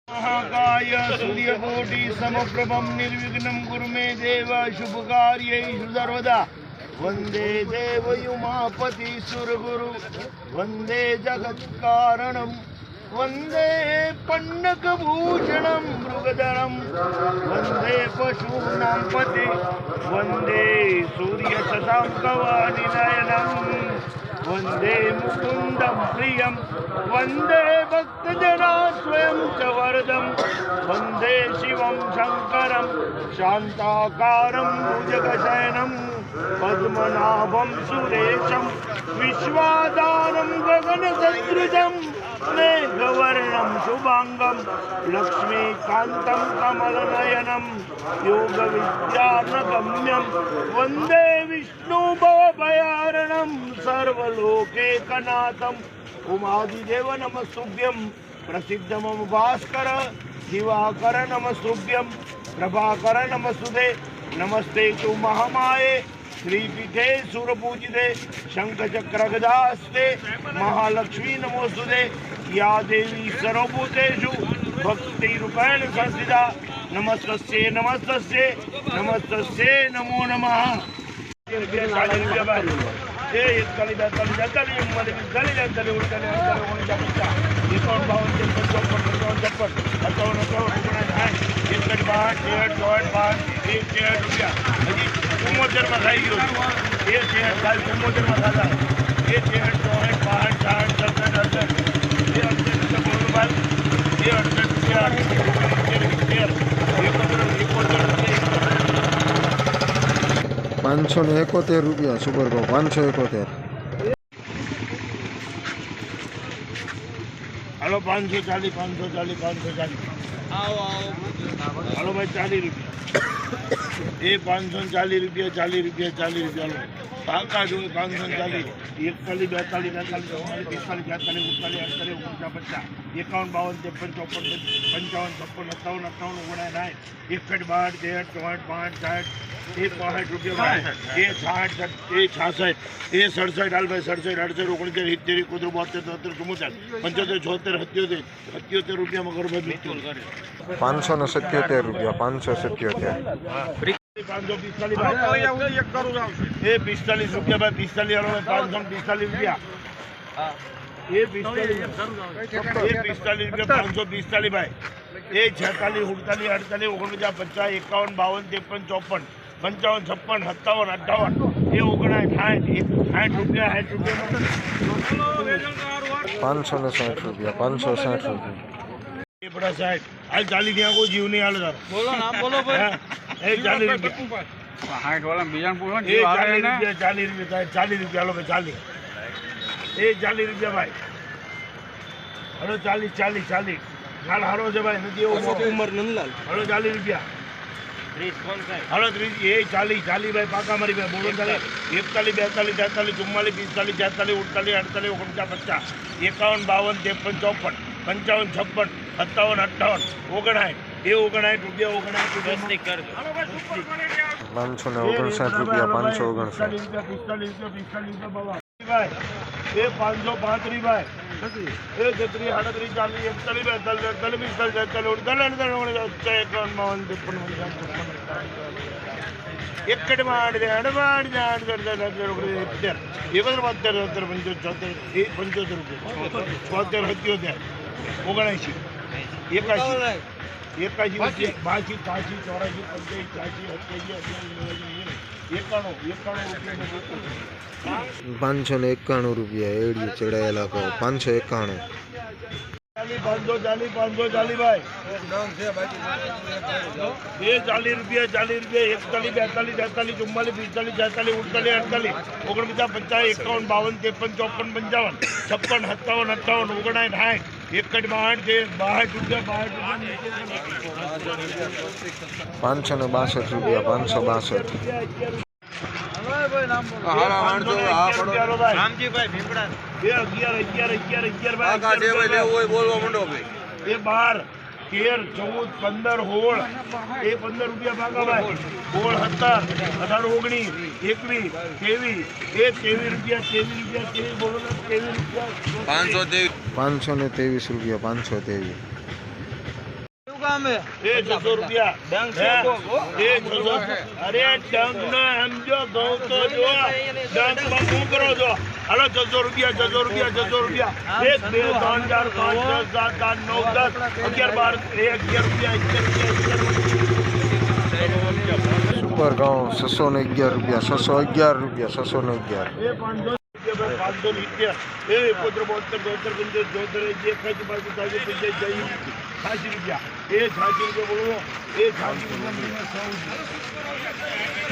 महाकाय सूर्यकोटि समप्रभं निर्विघ्नं कुरु मे देव शुभकार्येषु सर्वदा वन्दे देवयुमापति सुरगुरु वन्दे जगत्कारणं वन्दे पन्नकभूषणं मृगधरं वन्दे पशूनां पति वन्दे सूर्यशशाङ्कवाणिनयनं वन्दे मुकुन्दं प्रियं वन्दे भक्तजनाश्रयं च वरदं वन्दे शिवं शङ्करं शान्ताकारं भुजगशयनं पद्मनाभं सुरेशं विश्वाधारं गगनसदृशं मेघवर्णं शुभाङ्गं लक्ष्मीकान्तं कमलनयनं योगविद्यानगम्यं वन्दे विष्णुभवभयारणं सर्वलोकैकनाथम् उमादिदेव नमस्तुभ्यं प्रसिद्धमं भास्कर दिवाकर नमस्तुभ्यं प्रभाकर नमस्तुते नमस्ते तु महामाये श्रीपीठे सुरपूजिते शङ्खचक्रगदास्ते महालक्ष्मी नमोस्तुते या देवी सर्वभूतेषु भक्तिरूपेण संस्थिता नमस्तस्यै नमस्तस्यै नमस्तस्यै नमो नमः। ₹571 સુપર ભાવ 571. हेलो 540 540 540 हेलो भाई 40 रुपया ये 540 रुपया 40 रुपया 40 रुपया लो पाका जो 540 41 42 43 44 45 46 47 48 51 52 53 54 55 56 57 58 59 61 62 63 64 65 ये 65 रुपया भाई ये 60 ये 66 ये 67 हाल भाई 67 68 69 70 71 72 73 74 75 76 77 रुपया मगर भाई बिल्कुल ₹577 577. 45 रुपया भाई 45 545 रुपया ये 45 रुपया 545 भाई ये 46 48 48 49 50 51 52 53 54 55 56 57 58 ये 59 60 रुपया 560 રૂપિયા 560 રૂપિયા. ये बड़ा साइड आज 40 दिया को जीव नहीं आलो तारो बोलो ना बोलो भाई 40 रुपया 60 वाला बीजानपुर में ये जीव आ रहे 40 हैं ना रुपया 40 रुपया 40 रुपया लो भाई 40 ये 40 रुपया भाई हेलो 40 40 40 हाल हारो से भाई नदी उमर नंदलाल हेलो 40 रुपया हेलो 30 ये 40 40 भाई पाका मारी भाई बोलो 41 42 43 44 45 46 47 48 49 50 51 52 53 54 55 56 57 58 59 ये 59 रुपया 59 कर 559 રૂપિયા 559. 45 बाबा भाई ये 535 भाई ये 33 38 40 41 42 ಎಕ್ಕಡೆ ಮಾಡಿದೆ ಅಡಮಾಡಿದೆ ₹75 ₹75 ₹79 81 81 82 83 ₹591 રૂપિયા એડિયું ચડાયેલા ભાવ 591. 540 भाई ये 40 रुपया 41 42 43 44 44 45 46 47 48 49 50 51 52 53 54 55 56 57 58 59 ₹562 રૂપિયા 562. रामजी भाई भीमड़ा ये 11 भाई ये 12 13 14 15 16 ये 15 रुपया भागा भाई 16 17 18 19 21 23 ये 23 रुपया बोलो ना 23 रुपया 523 રૂપિયા 523. એ 600 રૂપિયા હે? એ 600 અરે ડંક ને એમ જો ઘઉં તો જો ડંક માં શું કરો છો હાલો 600 રૂપિયા 600 રૂપિયા 600 રૂપિયા 1 2 3 4 5 6 7 8 9 10 11 12 11 રૂપિયા 11 સુપર ઘઉં 611 રૂપિયા 611 રૂપિયા 611 એ 500 570 એ 72 72 72 જે ખાઈ બાજુ તાજે પૈસા જઈ 80 રૂપિયા એ 80 રૂપિયા બોલો એ 80 રૂપિયા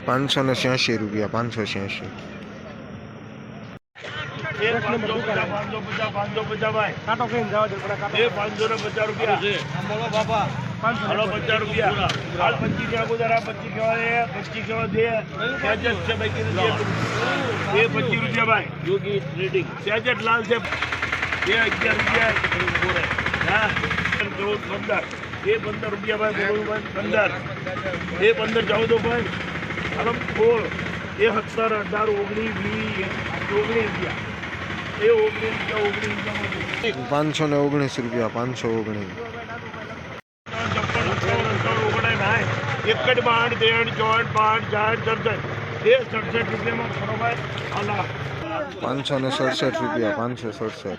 586 રૂપિયા 586 એ 550 ભાઈ કાંટો કહીને જવા દે થોડા કાંટો એ 550 રૂપિયા બોલો બાપા હાલો 50 રૂપિયા હાલ 25 કેવા ગુજારા 25 કેવા 25 કેવા દે સેજત છે ભાઈ કે એ 25 રૂપિયા ભાઈ યોગી ટ્રેડિંગ સેજત લાલ છે એ 11 રૂપિયા હા 15 એ 15 રૂપિયા ભાઈ બોલું ભાઈ 15 એ 15 14 ભાઈ હાલો 16 એ 17 18 19 20 રૂપિયા એ 19 519 રૂપિયા 519 એક જ બાંધ 3 4 5 4 67 એ 67 રૂપિયામાં ખરો ભાઈ 567 રૂપિયા 567